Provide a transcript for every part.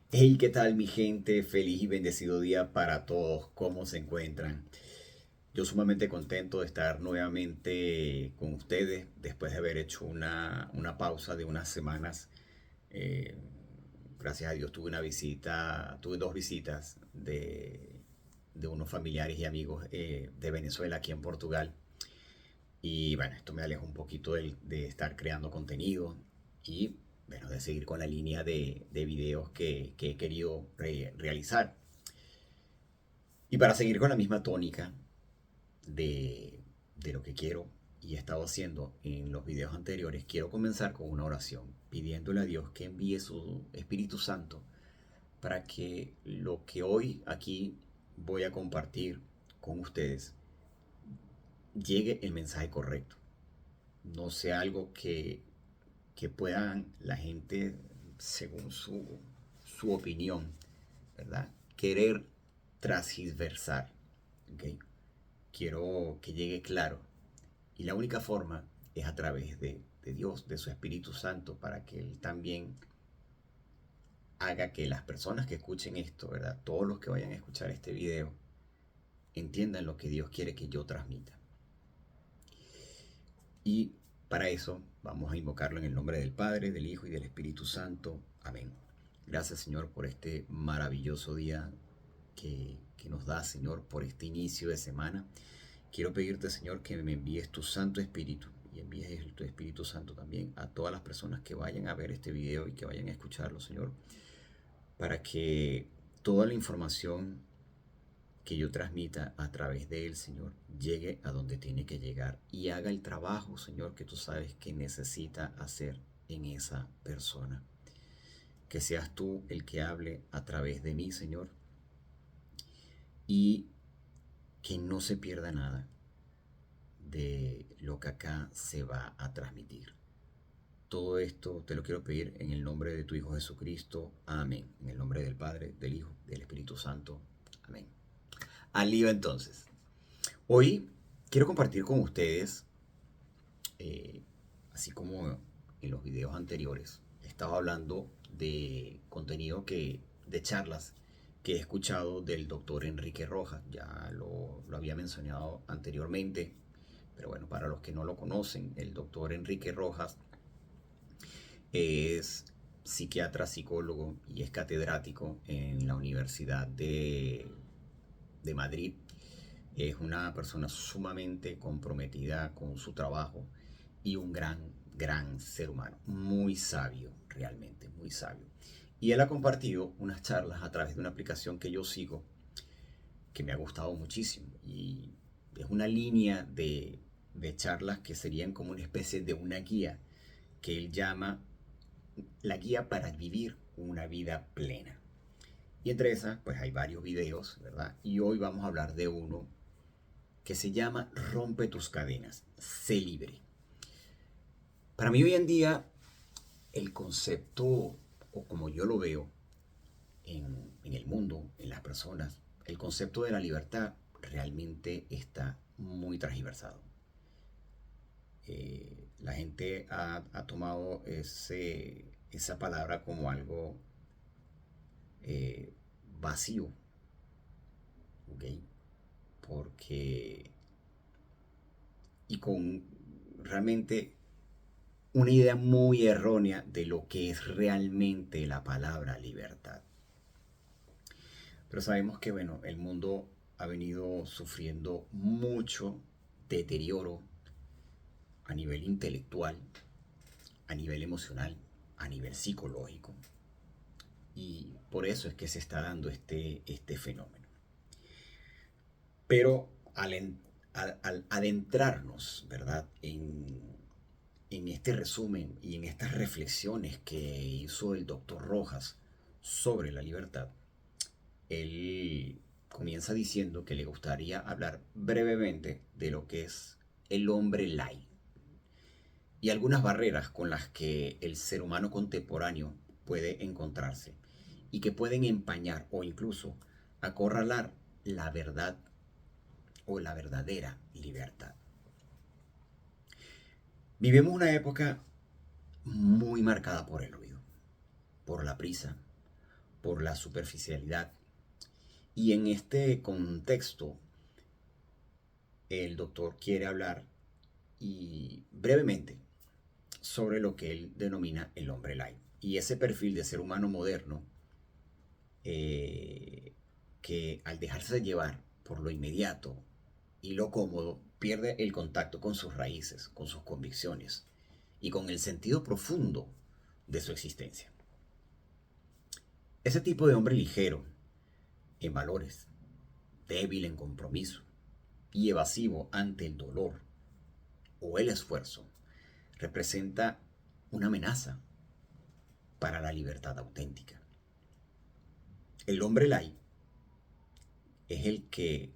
Hey, ¿qué tal mi gente? Feliz y bendecido día para todos. ¿Cómo se encuentran? Yo sumamente contento de estar nuevamente con ustedes después de haber hecho una pausa de unas semanas. Eh, Gracias a Dios tuve dos visitas de unos familiares y amigos de Venezuela aquí en Portugal. Y bueno, esto me aleja un poquito de estar creando contenido y bueno, de seguir con la línea de videos que he querido realizar. Y para seguir con la misma tónica de lo que quiero y he estado haciendo en los videos anteriores, quiero comenzar con una oración, pidiéndole a Dios que envíe su Espíritu Santo para que lo que hoy aquí voy a compartir con ustedes llegue el mensaje correcto. No sea algo que puedan la gente, según su opinión, ¿verdad? Querer transversar. ¿Ok? Quiero que llegue claro. Y la única forma es a través de Dios, de su Espíritu Santo, para que Él también haga que las personas que escuchen esto, ¿verdad? Todos los que vayan a escuchar este video, entiendan lo que Dios quiere que yo transmita. Y para eso vamos a invocarlo en el nombre del Padre, del Hijo y del Espíritu Santo. Amén. Gracias, Señor, por este maravilloso día que nos da, Señor, por este inicio de semana. Quiero pedirte, Señor, que me envíes tu Santo Espíritu y envíes tu Espíritu Santo también a todas las personas que vayan a ver este video y que vayan a escucharlo, Señor, para que toda la información que yo transmita a través de él, Señor, llegue a donde tiene que llegar y haga el trabajo, Señor, que tú sabes que necesita hacer en esa persona. Que seas tú el que hable a través de mí, Señor, y que no se pierda nada de lo que acá se va a transmitir. Todo esto te lo quiero pedir en el nombre de tu Hijo Jesucristo. Amén. En el nombre del Padre, del Hijo, del Espíritu Santo. Amén. Al lío entonces. Hoy quiero compartir con ustedes, eh, así como en los videos anteriores, he estado hablando de contenido de charlas que he escuchado del doctor Enrique Rojas. Ya lo había mencionado anteriormente, pero bueno, para los que no lo conocen, el doctor Enrique Rojas es psiquiatra, psicólogo y es catedrático en la Universidad de Madrid. Es una persona sumamente comprometida con su trabajo y un gran ser humano. Muy sabio, realmente, muy sabio. Y él ha compartido unas charlas a través de una aplicación que yo sigo, que me ha gustado muchísimo. Y es una línea de charlas que serían como una especie de una guía que él llama la guía para vivir una vida plena. Y entre esas, pues hay varios videos, ¿verdad? Y hoy vamos a hablar de uno que se llama Rompe tus cadenas, sé libre. Para mí hoy en día, el concepto, o como yo lo veo en el mundo, en las personas, el concepto de la libertad realmente está muy transversado. La gente ha tomado esa palabra como algo eh, vacío, ¿ok? Porque, y con realmente una idea muy errónea de lo que es realmente la palabra libertad. Pero sabemos que, bueno, el mundo ha venido sufriendo mucho deterioro a nivel intelectual, a nivel emocional, a nivel psicológico. Y por eso es que se está dando este fenómeno. Pero al adentrarnos, ¿verdad?, en este resumen y en estas reflexiones que hizo el doctor Rojas sobre la libertad, él comienza diciendo que le gustaría hablar brevemente de lo que es el hombre light y algunas barreras con las que el ser humano contemporáneo puede encontrarse y que pueden empañar o incluso acorralar la verdad o la verdadera libertad. Vivimos una época muy marcada por el ruido, por la prisa, por la superficialidad. Y en este contexto, el doctor quiere hablar y brevemente sobre lo que él denomina el hombre light. Y ese perfil de ser humano moderno que al dejarse llevar por lo inmediato y lo cómodo, pierde el contacto con sus raíces, con sus convicciones y con el sentido profundo de su existencia. Ese tipo de hombre ligero en valores, débil en compromiso y evasivo ante el dolor o el esfuerzo, representa una amenaza para la libertad auténtica. El hombre light es el que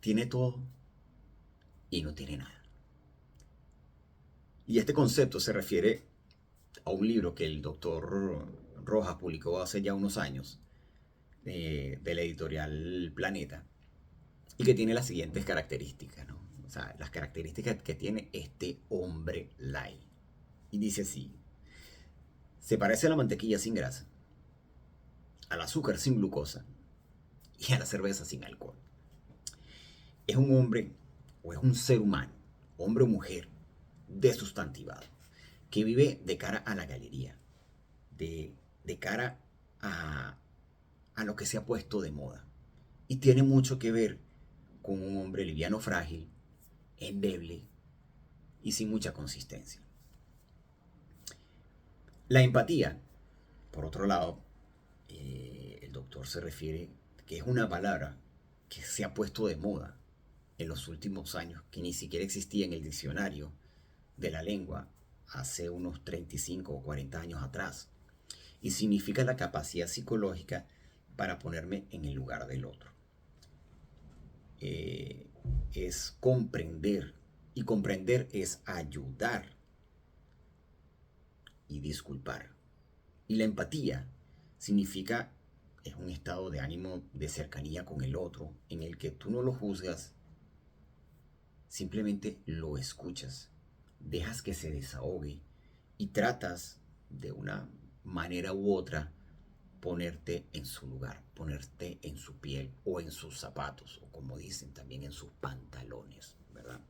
tiene todo y no tiene nada. Y este concepto se refiere a un libro que el doctor Rojas publicó hace ya unos años de la editorial Planeta y que tiene las siguientes características, ¿no? O sea, las características que tiene este hombre light. Y dice así: se parece a la mantequilla sin grasa, al azúcar sin glucosa y a la cerveza sin alcohol. Es un hombre o es un ser humano, hombre o mujer, desustantivado, que vive de cara a la galería, de cara a lo que se ha puesto de moda. Y tiene mucho que ver con un hombre liviano, frágil, endeble y sin mucha consistencia. La empatía, por otro lado, el doctor se refiere que es una palabra que se ha puesto de moda en los últimos años, que ni siquiera existía en el diccionario de la lengua hace unos 35 o 40 años atrás, y significa la capacidad psicológica para ponerme en el lugar del otro. Es comprender, y comprender es ayudar y disculpar. Y la empatía significa, es un estado de ánimo de cercanía con el otro, en el que tú no lo juzgas, simplemente lo escuchas, dejas que se desahogue y tratas de una manera u otra ponerte en su lugar, ponerte en su piel o en sus zapatos, o como dicen también en sus pantalones, ¿verdad?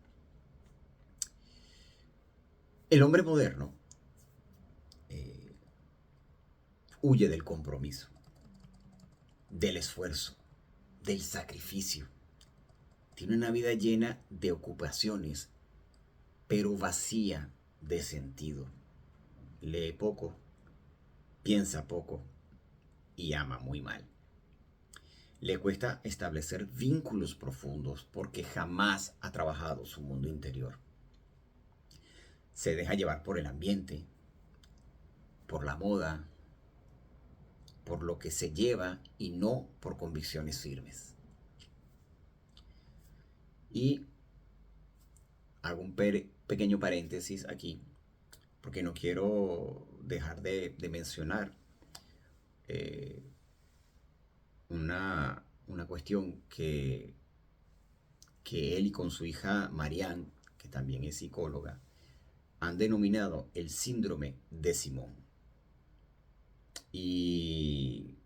El hombre moderno huye del compromiso, del esfuerzo, del sacrificio. Tiene una vida llena de ocupaciones, pero vacía de sentido. Lee poco, piensa poco y ama muy mal. Le cuesta establecer vínculos profundos porque jamás ha trabajado su mundo interior. Se deja llevar por el ambiente, por la moda, por lo que se lleva y no por convicciones firmes. Y hago un pequeño paréntesis aquí, porque no quiero dejar de mencionar eh, una cuestión que él y con su hija Marianne, que también es psicóloga, han denominado el síndrome de Simón. Y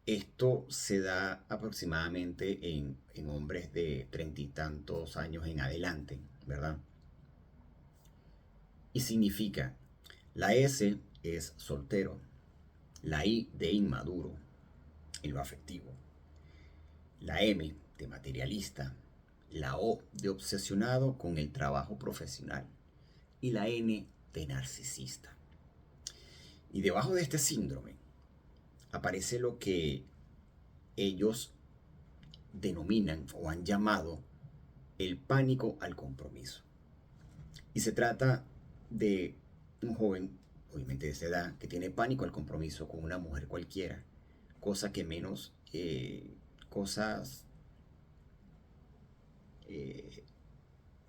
esto se da aproximadamente en hombres de 30 y tantos años en adelante, ¿verdad? Y significa, la S es soltero, la I de inmaduro en lo afectivo, la M de materialista, la O de obsesionado con el trabajo profesional y la N de narcisista. Y debajo de este síndrome aparece lo que ellos denominan o han llamado el pánico al compromiso. Y se trata de un joven, obviamente de esa edad, que tiene pánico al compromiso con una mujer cualquiera, cosa que menos cosas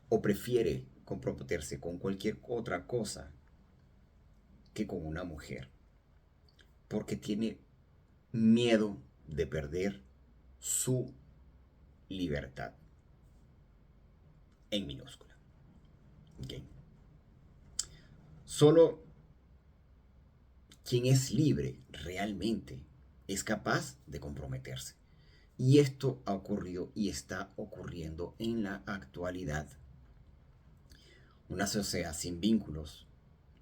o prefiere comprometerse con cualquier otra cosa que con una mujer, porque tiene miedo de perder su libertad, en minúscula. ¿Okay? Solo Quien es libre realmente es capaz de comprometerse. Y esto ha ocurrido y está ocurriendo en la actualidad. Una sociedad sin vínculos,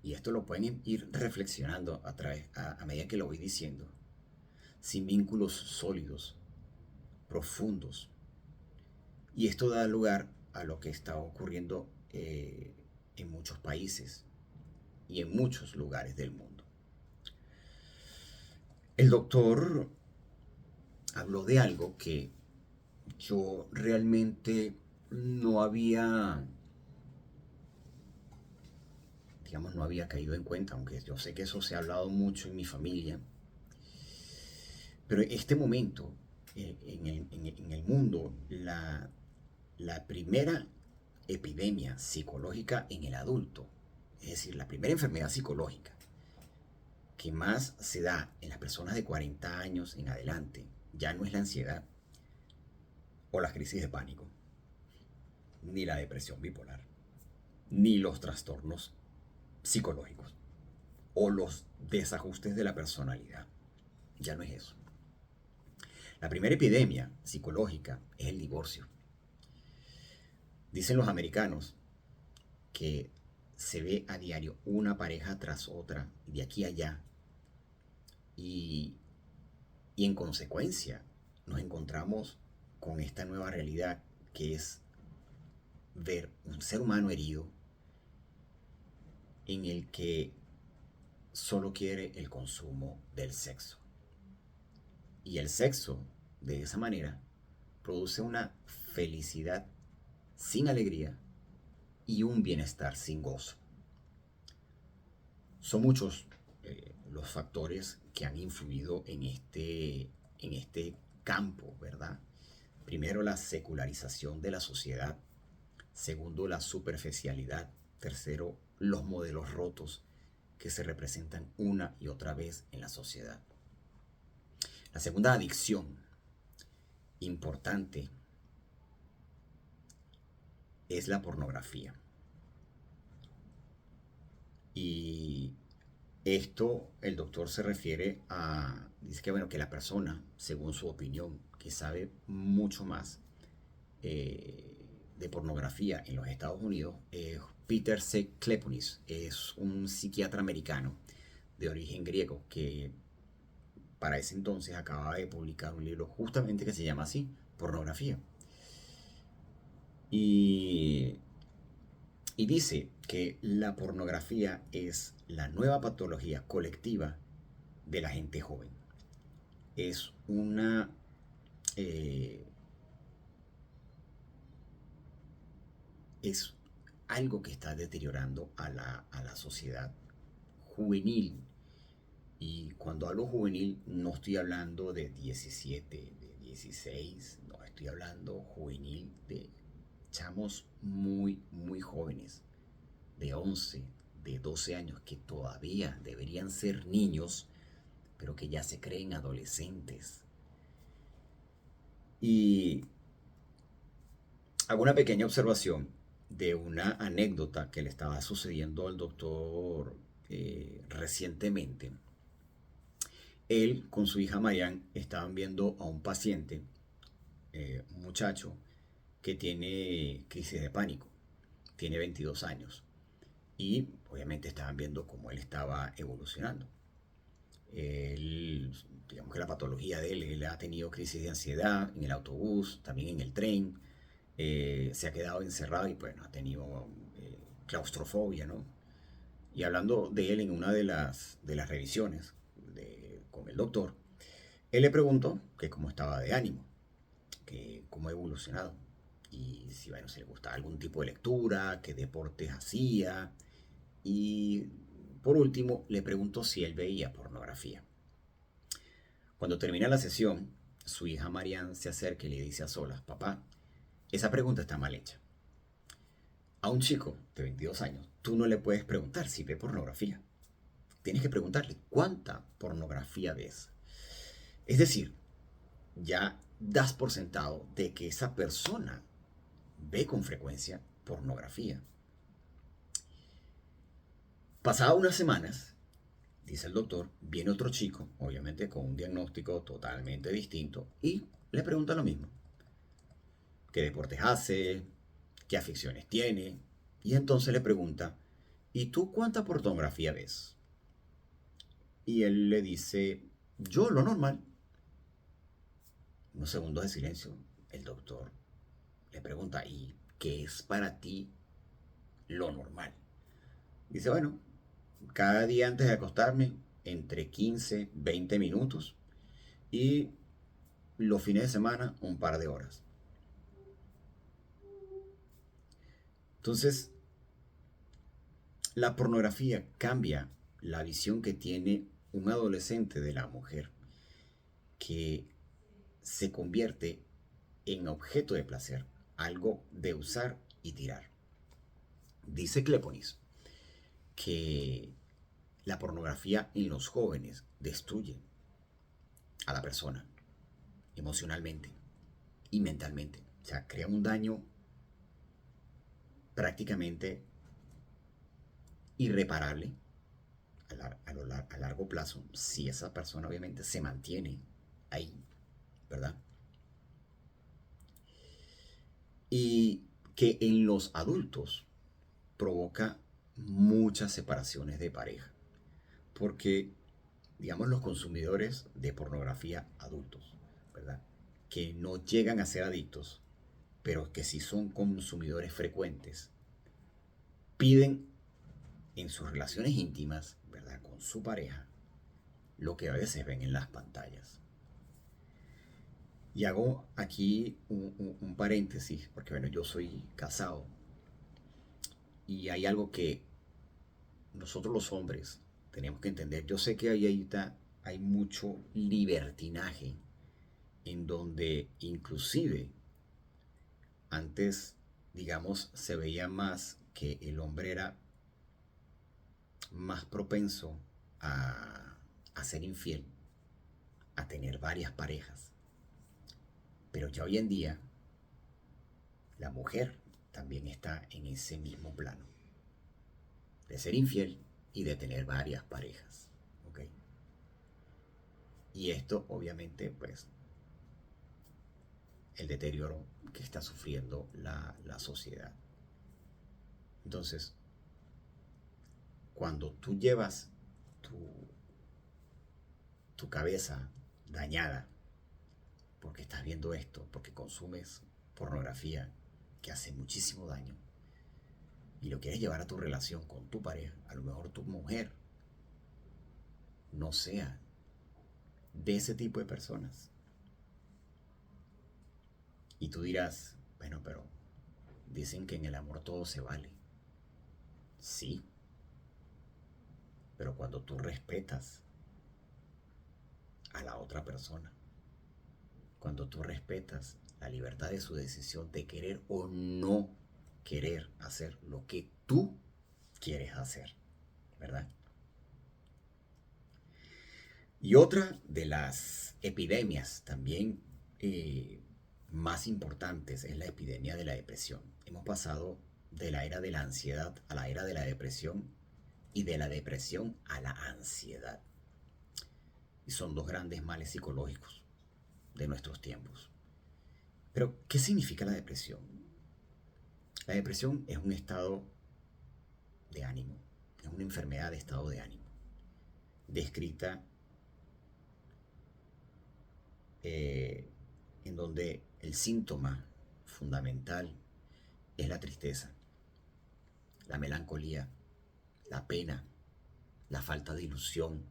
y esto lo pueden ir reflexionando a medida que lo voy diciendo, sin vínculos sólidos, profundos. Y esto da lugar a lo que está ocurriendo en muchos países y en muchos lugares del mundo. El doctor habló de algo que yo realmente no había, digamos, no había caído en cuenta, aunque yo sé que eso se ha hablado mucho en mi familia. Pero en este momento, en el mundo, la primera epidemia psicológica en el adulto, es decir, la primera enfermedad psicológica que más se da en las personas de 40 años en adelante, ya no es la ansiedad o las crisis de pánico, ni la depresión bipolar, ni los trastornos psicológicos o los desajustes de la personalidad. Ya no es eso. La primera epidemia psicológica es el divorcio. Dicen los americanos que se ve a diario una pareja tras otra, de aquí a allá, y, y en consecuencia nos encontramos con esta nueva realidad que es ver un ser humano herido en el que solo quiere el consumo del sexo. Y el sexo, de esa manera, produce una felicidad sin alegría y un bienestar sin gozo. Son muchos los factores que han influido en este campo, ¿verdad? Primero, la secularización de la sociedad. Segundo, la superficialidad. Tercero, los modelos rotos que se representan una y otra vez en la sociedad. La segunda adicción importante es la pornografía. Y esto el doctor se refiere a, dice que bueno, que la persona, según su opinión, que sabe mucho más de pornografía en los Estados Unidos, Peter C. Kleponis, es un psiquiatra americano de origen griego que para ese entonces acababa de publicar un libro justamente que se llama así, Pornografía. Y dice que la pornografía es la nueva patología colectiva de la gente joven. Es una es algo que está deteriorando a la sociedad juvenil. Y cuando hablo juvenil no estoy hablando de 17, de 16, no, estoy hablando juvenil de chamos muy, muy jóvenes, de 11, de 12 años, que todavía deberían ser niños, pero que ya se creen adolescentes. Y hago una pequeña observación de una anécdota que le estaba sucediendo al doctor recientemente. Él con su hija Marianne estaban viendo a un paciente, un muchacho, que tiene crisis de pánico, tiene 22 años. Y obviamente estaban viendo cómo él estaba evolucionando. Él, digamos que la patología de él ha tenido crisis de ansiedad en el autobús, también en el tren, se ha quedado encerrado y bueno, ha tenido claustrofobia, ¿no? Y hablando de él en una de las revisiones con el doctor, él le preguntó que cómo estaba de ánimo, que cómo ha evolucionado y si bueno, se le gustaba algún tipo de lectura, qué deportes hacía y por último le preguntó si él veía pornografía. Cuando termina la sesión, su hija Marianne se acerca y le dice a solas: papá, esa pregunta está mal hecha. A un chico de 22 años, tú no le puedes preguntar si ve pornografía. Tienes que preguntarle cuánta pornografía ves. Es decir, ya das por sentado de que esa persona ve con frecuencia pornografía. Pasadas unas semanas, dice el doctor, viene otro chico, obviamente con un diagnóstico totalmente distinto, y le pregunta lo mismo. ¿Qué deportes hace? ¿Qué aficiones tiene? Y entonces le pregunta, ¿y tú cuánta pornografía ves? Y él le dice, yo lo normal. Unos segundos de silencio. El doctor le pregunta, ¿y qué es para ti lo normal? Dice, bueno, cada día antes de acostarme, entre 15, 20 minutos. Y los fines de semana, un par de horas. Entonces, la pornografía cambia la visión que tiene un adolescente de la mujer, que se convierte en objeto de placer, algo de usar y tirar. Dice Cleponis que la pornografía en los jóvenes destruye a la persona emocionalmente y mentalmente. O sea, crea un daño prácticamente irreparable a largo plazo si esa persona obviamente se mantiene ahí, ¿verdad? Y que en los adultos provoca muchas separaciones de pareja, porque digamos los consumidores de pornografía adultos, ¿verdad? Que no llegan a ser adictos, pero que sí son consumidores frecuentes, piden en sus relaciones íntimas, ¿verdad? Con su pareja, lo que a veces ven en las pantallas. Y hago aquí un paréntesis, porque bueno, yo soy casado y hay algo que nosotros los hombres tenemos que entender. Yo sé que ahí ahorita hay mucho libertinaje en donde inclusive antes, digamos, se veía más que el hombre era más propenso a ser infiel, a tener varias parejas. Pero ya hoy en día la mujer también está en ese mismo plano, de ser infiel y de tener varias parejas. ¿Ok? Y esto obviamente pues el deterioro que está sufriendo la sociedad. Entonces, cuando tú llevas tu, tu cabeza dañada porque estás viendo esto, porque consumes pornografía que hace muchísimo daño y lo quieres llevar a tu relación con tu pareja, a lo mejor tu mujer no sea de ese tipo de personas. Y tú dirás, bueno, pero dicen que en el amor todo se vale. Sí, pero cuando tú respetas a la otra persona, cuando tú respetas la libertad de su decisión de querer o no querer hacer lo que tú quieres hacer, ¿verdad? Y otra de las epidemias también más importantes es la epidemia de la depresión. Hemos pasado de la era de la ansiedad a la era de la depresión y de la depresión a la ansiedad. Y son dos grandes males psicológicos de nuestros tiempos. Pero, ¿qué significa la depresión? La depresión es un estado de ánimo, es una enfermedad de estado de ánimo, descrita eh, en donde el síntoma fundamental es la tristeza, la melancolía, la pena, la falta de ilusión,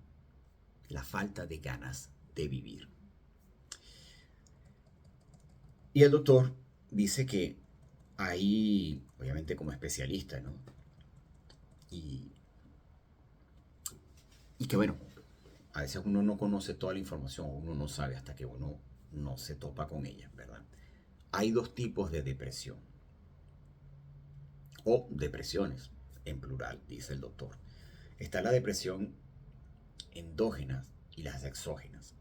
la falta de ganas de vivir. Y el doctor dice que ahí, obviamente como especialista, ¿no? Y, y que bueno, a veces uno no conoce toda la información, uno no sabe hasta que uno no se topa con ella, ¿verdad? Hay dos tipos de depresión, o depresiones, en plural, dice el doctor. Está la depresión endógenas y las exógenas.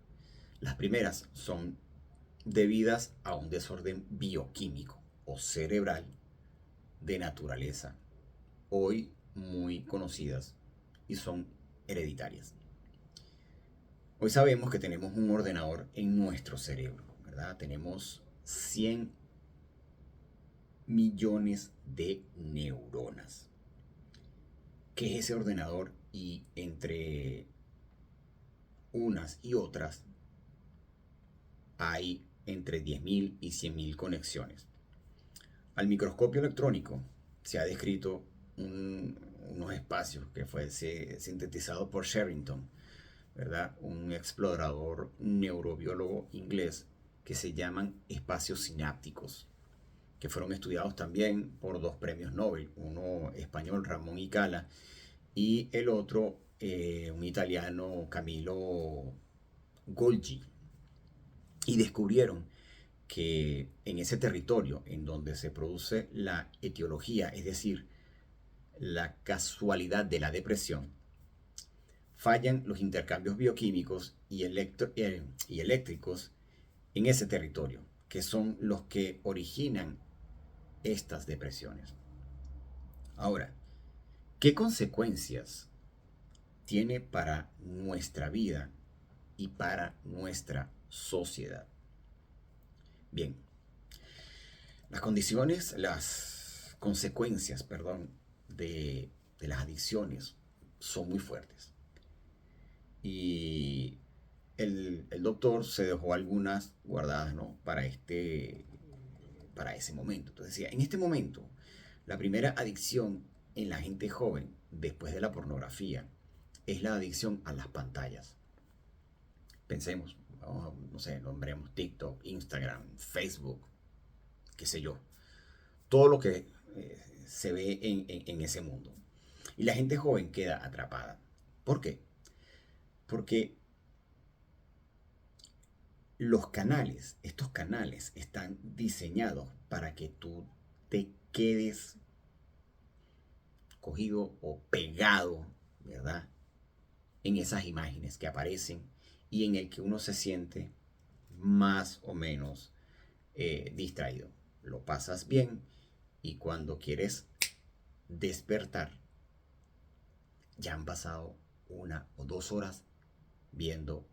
Las primeras son debidas a un desorden bioquímico o cerebral de naturaleza, hoy muy conocidas y son hereditarias. Hoy sabemos que tenemos un ordenador en nuestro cerebro, ¿verdad? Tenemos 100 millones de neuronas. ¿Qué es ese ordenador? Y entre unas y otras hay entre 10.000 y 100.000 conexiones. Al microscopio electrónico se ha descrito unos espacios que fue sintetizado por Sherrington, ¿verdad? Un explorador neurobiólogo inglés, que se llaman espacios sinápticos, que fueron estudiados también por dos premios Nobel, uno español, Ramón y Cala, y el otro, un italiano, Camilo Golgi, y descubrieron que en ese territorio en donde se produce la etiología, es decir, la casualidad de la depresión, fallan los intercambios bioquímicos y eléctricos en ese territorio, que son los que originan estas depresiones. Ahora, ¿qué consecuencias tiene para nuestra vida y para nuestra sociedad? Bien, las consecuencias, perdón, de las adicciones son muy fuertes. Y el doctor se dejó algunas guardadas, ¿no? Para ese momento. Entonces decía, en este momento, la primera adicción en la gente joven, después de la pornografía, es la adicción a las pantallas. Pensemos, no sé, nombremos TikTok, Instagram, Facebook, qué sé yo. Todo lo que se ve en ese mundo. Y la gente joven queda atrapada. ¿Por qué? Porque estos canales están diseñados para que tú te quedes cogido o pegado, ¿verdad? En esas imágenes que aparecen y en el que uno se siente más o menos distraído. Lo pasas bien y cuando quieres despertar, ya han pasado 1 o 2 horas viendo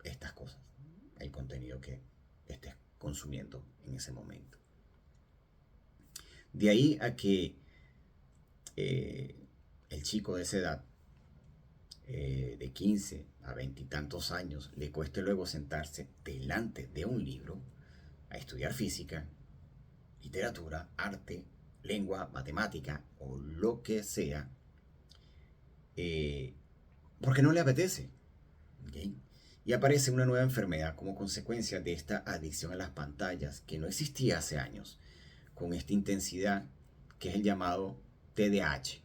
estas cosas, el contenido que estés consumiendo en ese momento. De ahí a que el chico de esa edad, de 15 a 20 y tantos años, le cueste luego sentarse delante de un libro a estudiar física, literatura, arte, lengua, matemática o lo que sea, porque no le apetece. ¿Okay? Y aparece una nueva enfermedad como consecuencia de esta adicción a las pantallas que no existía hace años, con esta intensidad, que es el llamado TDAH,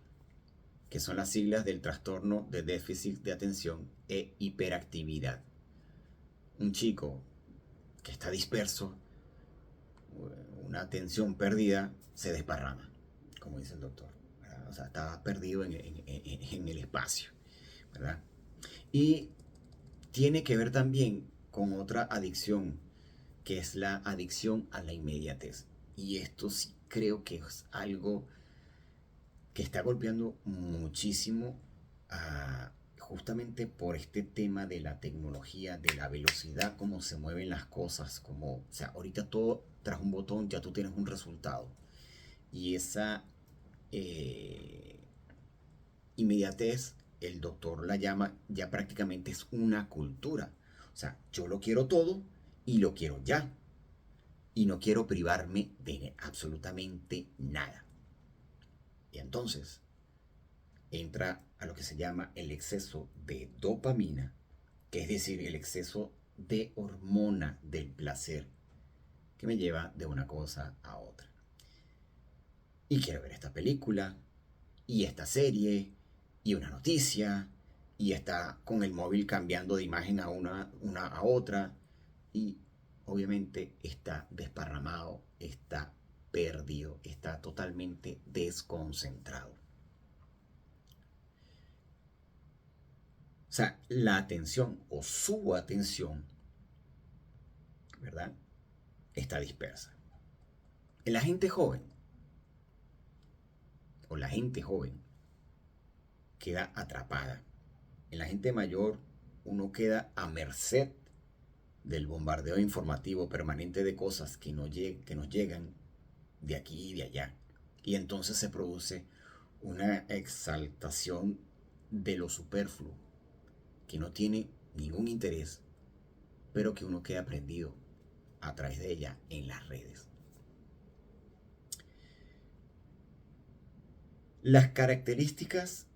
que son las siglas del trastorno de déficit de atención e hiperactividad. Un chico que está disperso, una atención perdida, se desparrama, como dice el doctor, ¿verdad? O sea, está perdido en el espacio, ¿verdad? Y tiene que ver también con otra adicción, que es la adicción a la inmediatez. Y esto sí creo que es algo que está golpeando muchísimo justamente por este tema de la tecnología, de la velocidad, cómo se mueven las cosas, o sea, ahorita todo tras un botón ya tú tienes un resultado. Y esa inmediatez, el doctor la llama, ya prácticamente es una cultura. O sea, yo lo quiero todo y lo quiero ya. Y no quiero privarme de absolutamente nada. Y entonces entra a lo que se llama el exceso de dopamina, que es decir, el exceso de hormona del placer, que me lleva de una cosa a otra. Y quiero ver esta película, y esta serie, y una noticia, y está con el móvil cambiando de imagen una a otra, y obviamente está desparramado, está perdido, está totalmente desconcentrado. O sea, la atención o su atención, ¿verdad? Está dispersa. En la gente joven, o la gente joven, queda atrapada. En la gente mayor uno queda a merced del bombardeo informativo permanente de cosas que nos llegan de aquí y de allá. Y entonces se produce una exaltación de lo superfluo, que no tiene ningún interés, pero que uno queda prendido a través de ella en las redes. Las características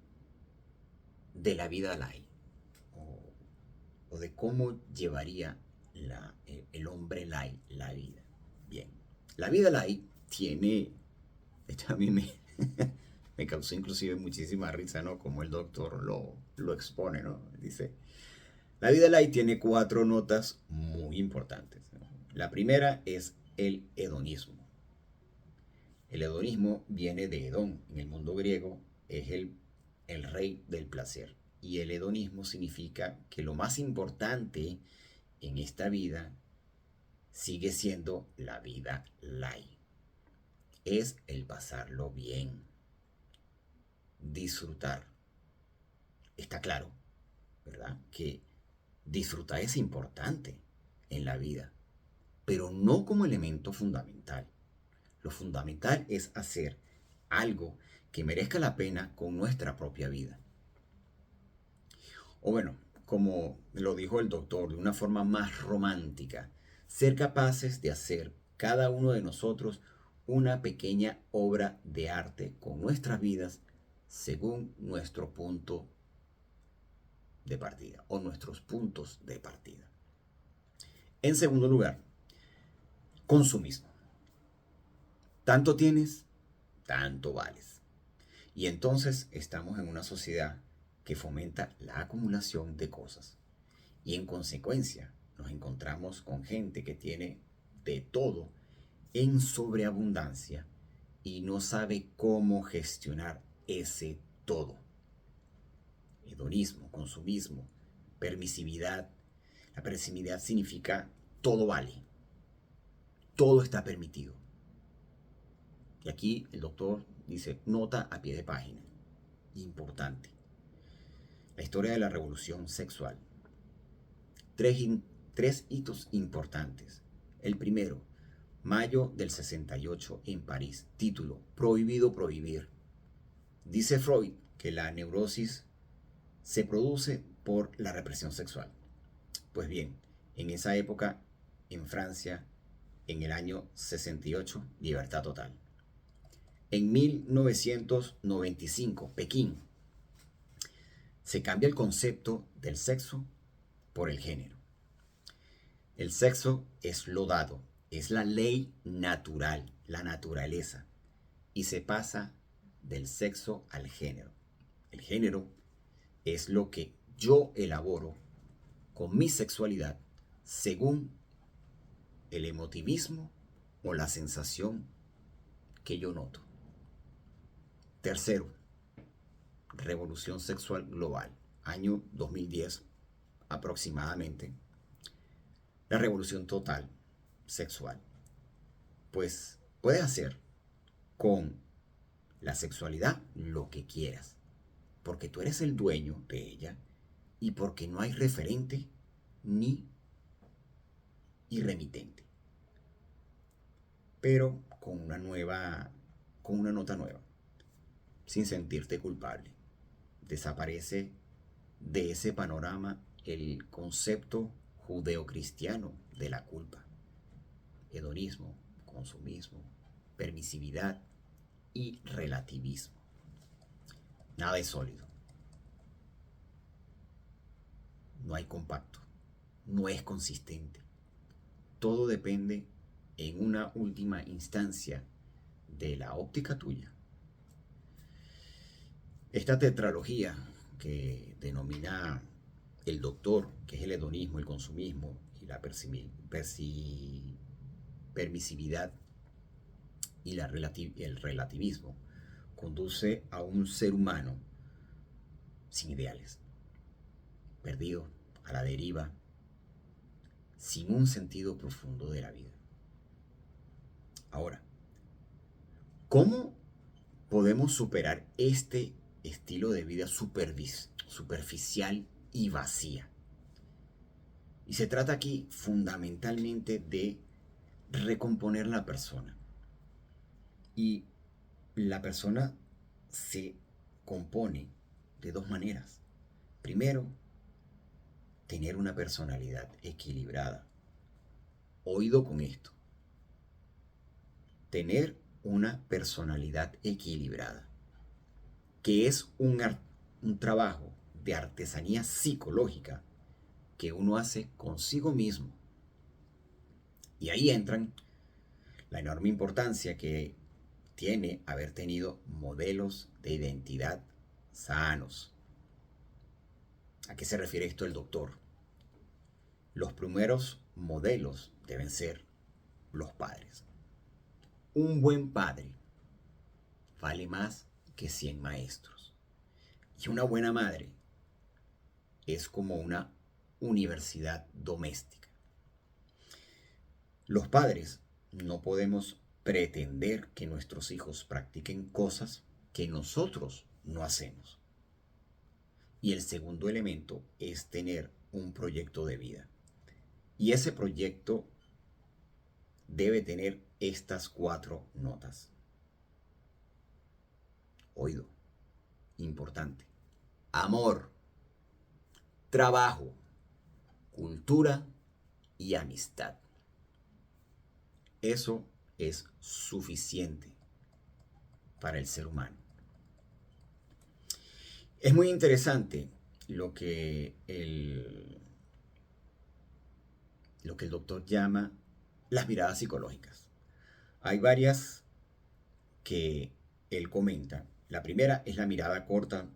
de la vida light, o de cómo llevaría el hombre light la vida. Bien, la vida light tiene, esto a mí me causó inclusive muchísima risa, ¿no? Como el doctor lo expone, ¿no? Dice, la vida light tiene 4 notas muy importantes, ¿no? La primera es el hedonismo. El hedonismo viene de Hedón. En el mundo griego es el rey del placer. Y el hedonismo significa que lo más importante en esta vida sigue siendo la vida light. Es el pasarlo bien, disfrutar. Está claro, ¿verdad? Que disfrutar es importante en la vida, pero no como elemento fundamental. Lo fundamental es hacer algo que merezca la pena con nuestra propia vida. O bueno, como lo dijo el doctor, de una forma más romántica, ser capaces de hacer cada uno de nosotros una pequeña obra de arte con nuestras vidas según nuestro punto de partida o nuestros puntos de partida. En segundo lugar, consumismo. Tanto tienes, tanto vales. Y entonces estamos en una sociedad que fomenta la acumulación de cosas. Y en consecuencia nos encontramos con gente que tiene de todo en sobreabundancia y no sabe cómo gestionar ese todo. Hedonismo, consumismo, permisividad. La permisividad significa todo vale, todo está permitido. Y aquí el doctor dice, nota a pie de página, importante. La historia de la revolución sexual. Tres hitos importantes. El primero, mayo del 68 en París. Título, Prohibido prohibir. Dice Freud que la neurosis se produce por la represión sexual. Pues bien, en esa época, en Francia, en el año 68, libertad total. En 1995, Pekín, se cambia el concepto del sexo por el género. El sexo es lo dado, es la ley natural, la naturaleza, y se pasa del sexo al género. El género es lo que yo elaboro con mi sexualidad según el emotivismo o la sensación que yo noto. Tercero, revolución sexual global, año 2010 aproximadamente. La revolución total sexual. Pues puedes hacer con la sexualidad lo que quieras, porque tú eres el dueño de ella y porque no hay referente ni irremitente. Pero con una nota nueva, sin sentirte culpable. Desaparece de ese panorama el concepto judeocristiano de la culpa. Hedonismo, consumismo, permisividad y relativismo. Nada es sólido. No hay compacto. No es consistente. Todo depende en una última instancia de la óptica tuya. Esta tetralogía que denomina el doctor, que es el hedonismo, el consumismo y la permisividad y el relativismo, conduce a un ser humano sin ideales, perdido, a la deriva, sin un sentido profundo de la vida. Ahora, ¿cómo podemos superar este estilo de vida superficial y vacía? Y se trata aquí fundamentalmente de recomponer la persona. Y la persona se compone de dos maneras. Primero, tener una personalidad equilibrada. Oído con esto. Tener una personalidad equilibrada, que es un trabajo de artesanía psicológica que uno hace consigo mismo. Y ahí entran la enorme importancia que tiene haber tenido modelos de identidad sanos. ¿A qué se refiere esto el doctor? Los primeros modelos deben ser los padres. Un buen padre vale más que 100 maestros. Y una buena madre es como una universidad doméstica. Los padres no podemos pretender que nuestros hijos practiquen cosas que nosotros no hacemos. Y el segundo elemento es tener un proyecto de vida. Y ese proyecto debe tener estas 4 notas. Oído, importante. Amor, trabajo, cultura y amistad. Eso es suficiente para el ser humano. Es muy interesante lo que el doctor llama las miradas psicológicas. Hay varias que él comenta. La primera es la mirada corta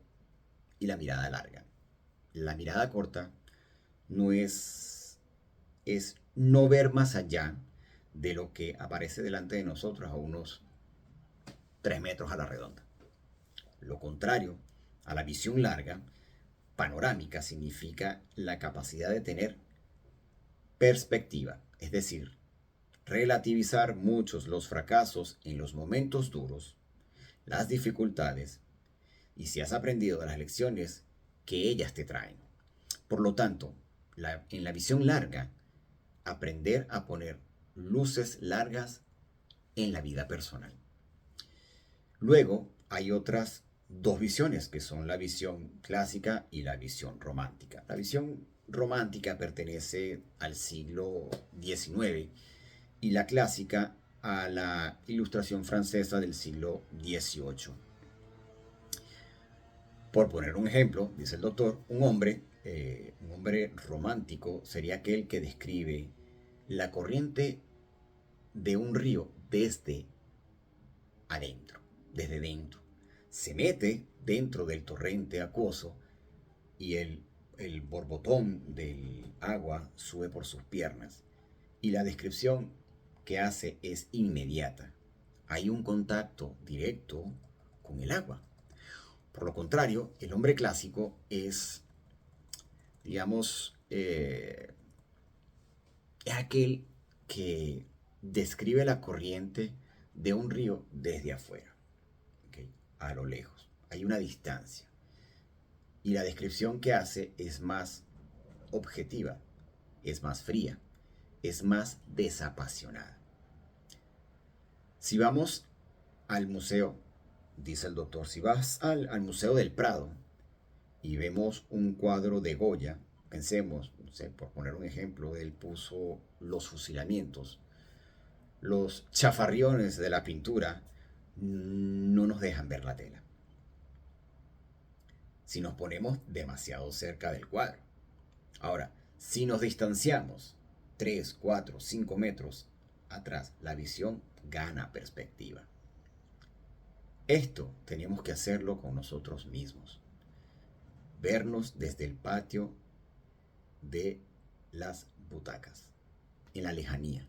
y la mirada larga. La mirada corta no es no ver más allá de lo que aparece delante de nosotros a unos 3 metros a la redonda. Lo contrario a la visión larga, panorámica, significa la capacidad de tener perspectiva, es decir, relativizar muchos los fracasos en los momentos duros, las dificultades, y si has aprendido de las lecciones que ellas te traen. Por lo tanto, en la visión larga, aprender a poner luces largas en la vida personal. Luego hay otras 2 visiones, que son la visión clásica y la visión romántica. La visión romántica pertenece al siglo XIX y la clásica a la Ilustración francesa del siglo XVIII. Por poner un ejemplo, dice el doctor, un hombre romántico sería aquel que describe la corriente de un río desde adentro, desde dentro. Se mete dentro del torrente acuoso y el borbotón del agua sube por sus piernas. Y la descripción que hace es inmediata. Hay un contacto directo con el agua. Por lo contrario, el hombre clásico es, digamos, es aquel que describe la corriente de un río desde afuera, ¿okay? A lo lejos. Hay una distancia. Y la descripción que hace es más objetiva, es más fría, es más desapasionada. Si vamos al museo, dice el doctor, si vas al Museo del Prado y vemos un cuadro de Goya, pensemos, no sé, por poner un ejemplo, él puso los fusilamientos, los chafarriones de la pintura no nos dejan ver la tela. Si nos ponemos demasiado cerca del cuadro. Ahora, si nos distanciamos 3, 4, 5 metros atrás, la visión gana perspectiva. Esto tenemos que hacerlo con nosotros mismos. Vernos desde el patio de las butacas, en la lejanía.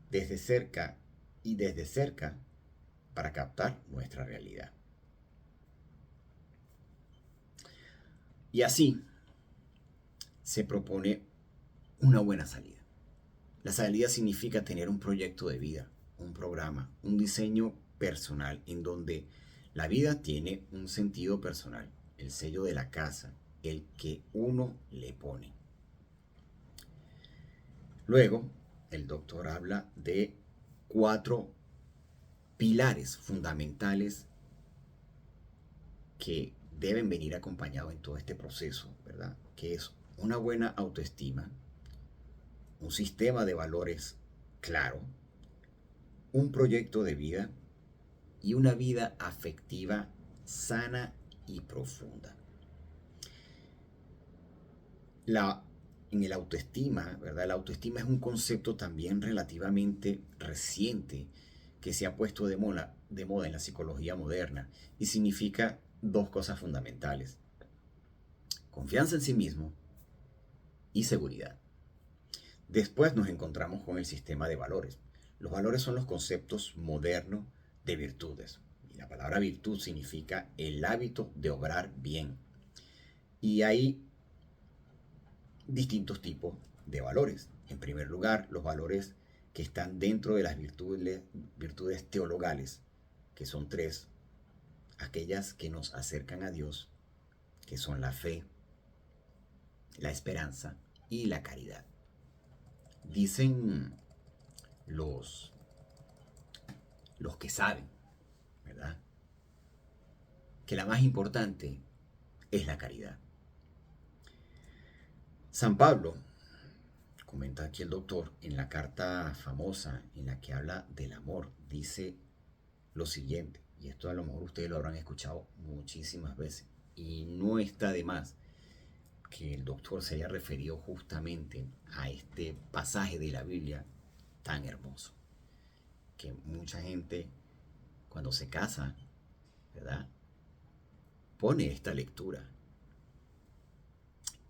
Desde cerca y desde cerca para captar nuestra realidad. Y así se propone una buena salida. La salida significa tener un proyecto de vida, un programa, un diseño personal en donde la vida tiene un sentido personal, el sello de la casa, el que uno le pone. Luego, el doctor habla de 4 pilares fundamentales que deben venir acompañados en todo este proceso, ¿verdad? Que es una buena autoestima, un sistema de valores claro, un proyecto de vida y una vida afectiva sana y profunda. La, en el autoestima, ¿verdad? La autoestima es un concepto también relativamente reciente que se ha puesto de moda en la psicología moderna y significa dos cosas fundamentales: confianza en sí mismo y seguridad. Después nos encontramos con el sistema de valores. Los valores son los conceptos modernos de virtudes. Y la palabra virtud significa el hábito de obrar bien. Y hay distintos tipos de valores. En primer lugar, los valores que están dentro de las virtudes teologales, que son 3: aquellas que nos acercan a Dios, que son la fe, la esperanza y la caridad. Dicen los, los que saben, ¿verdad?, que la más importante es la caridad. San Pablo, comenta aquí el doctor, en la carta famosa en la que habla del amor, dice lo siguiente, y esto a lo mejor ustedes lo habrán escuchado muchísimas veces, y no está de más que el doctor se haya referido justamente a este pasaje de la Biblia tan hermoso, que mucha gente cuando se casa, ¿verdad?, pone esta lectura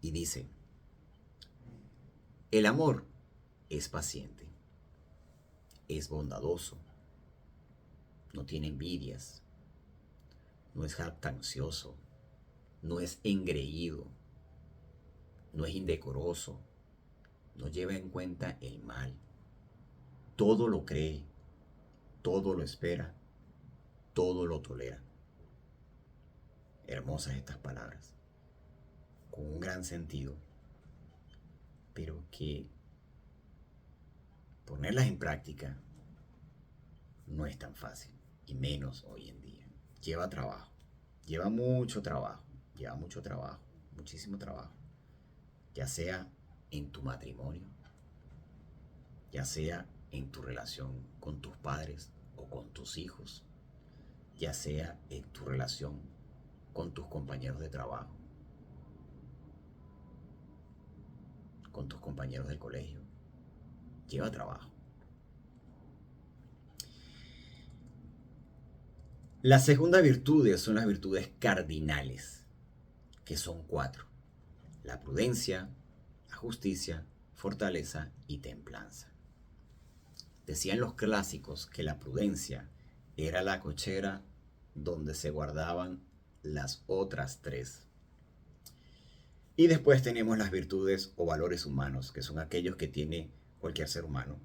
y dice: el amor es paciente, es bondadoso, no tiene envidias, no es jactancioso, no es engreído, no es indecoroso, no lleva en cuenta el mal, todo lo cree, todo lo espera, todo lo tolera. Hermosas estas palabras, con un gran sentido, pero que ponerlas en práctica no es tan fácil, y menos hoy en día. Lleva trabajo, lleva mucho trabajo, muchísimo trabajo, ya sea en tu matrimonio, ya sea en tu relación con tus padres o con tus hijos, ya sea en tu relación con tus compañeros de trabajo, con tus compañeros del colegio. Lleva trabajo. Las segundas virtudes son las virtudes cardinales, que son 4: la prudencia, la justicia, fortaleza y templanza. Decían los clásicos que la prudencia era la cochera donde se guardaban las otras 3. Y después tenemos las virtudes o valores humanos, que son aquellos que tiene cualquier ser humano,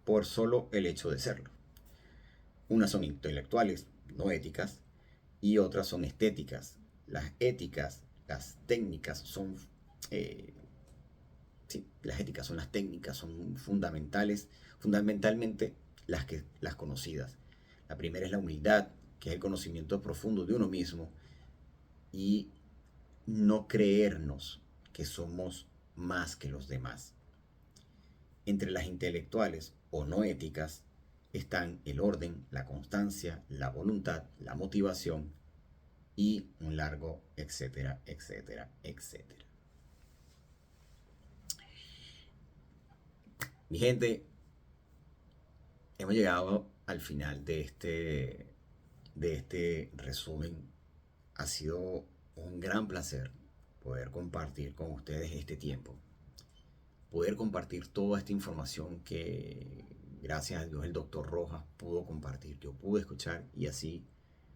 por solo el hecho de serlo. Unas son intelectuales, no éticas, y otras son estéticas. Las éticas, las técnicas son... sí, las éticas son las técnicas, son fundamentales, fundamentalmente las conocidas. La primera es la humildad, que es el conocimiento profundo de uno mismo y no creernos que somos más que los demás. Entre las intelectuales o no éticas están el orden, la constancia, la voluntad, la motivación y un largo etcétera, etcétera, etcétera. Mi gente, hemos llegado al final de este resumen. Ha sido un gran placer poder compartir con ustedes este tiempo, poder compartir toda esta información que gracias a Dios el doctor Rojas pudo compartir, yo pude escuchar, y así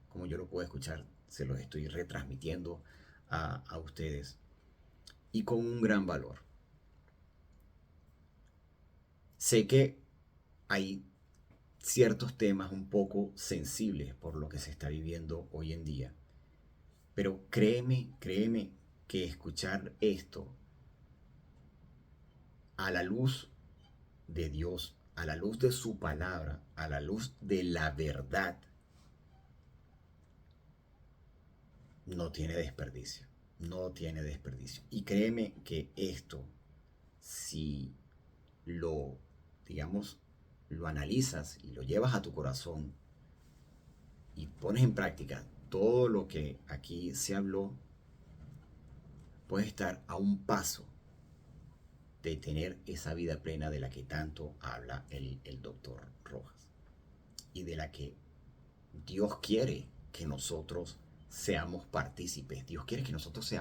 como yo lo pude escuchar se los estoy retransmitiendo a ustedes, y con un gran valor. Sé que hay ciertos temas un poco sensibles por lo que se está viviendo hoy en día, pero créeme que escuchar esto a la luz de Dios, a la luz de su palabra, a la luz de la verdad, no tiene desperdicio. No tiene desperdicio. Y créeme que esto, si lo, digamos, lo analizas y lo llevas a tu corazón y pones en práctica todo lo que aquí se habló, puedes estar a un paso de tener esa vida plena de la que tanto habla el doctor Rojas y de la que Dios quiere que nosotros seamos partícipes. Dios quiere que nosotros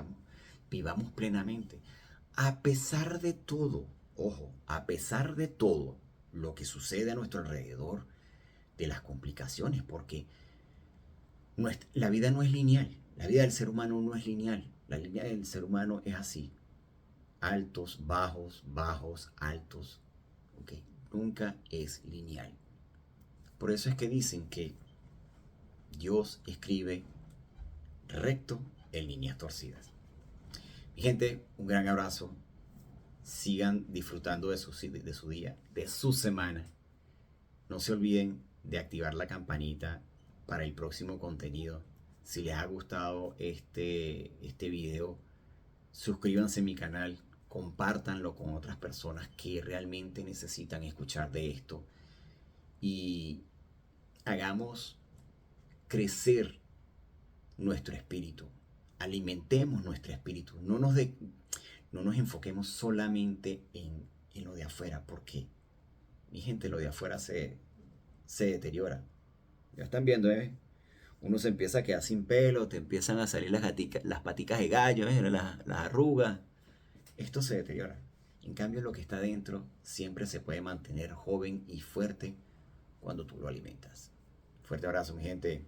vivamos plenamente. A pesar de todo, ojo, a pesar de todo lo que sucede a nuestro alrededor, de las complicaciones, porque la vida no es lineal. La vida del ser humano no es lineal. La línea del ser humano es así. Altos, bajos, bajos, altos. ¿Okay? Nunca es lineal. Por eso es que dicen que Dios escribe recto en líneas torcidas. Mi gente, un gran abrazo. Sigan disfrutando de su día, de su semana. No se olviden de activar la campanita para el próximo contenido. Si les ha gustado este video, suscríbanse a mi canal, compártanlo con otras personas que realmente necesitan escuchar de esto y hagamos crecer nuestro espíritu. Alimentemos nuestro espíritu. No nos enfoquemos solamente en lo de afuera, porque, mi gente, lo de afuera se deteriora. Ya están viendo, ¿eh? Uno se empieza a quedar sin pelo, te empiezan a salir las paticas de gallo, ¿eh? Las arrugas. Esto se deteriora. En cambio, lo que está dentro siempre se puede mantener joven y fuerte cuando tú lo alimentas. Fuerte abrazo, mi gente.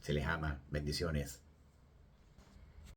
Se les ama. Bendiciones.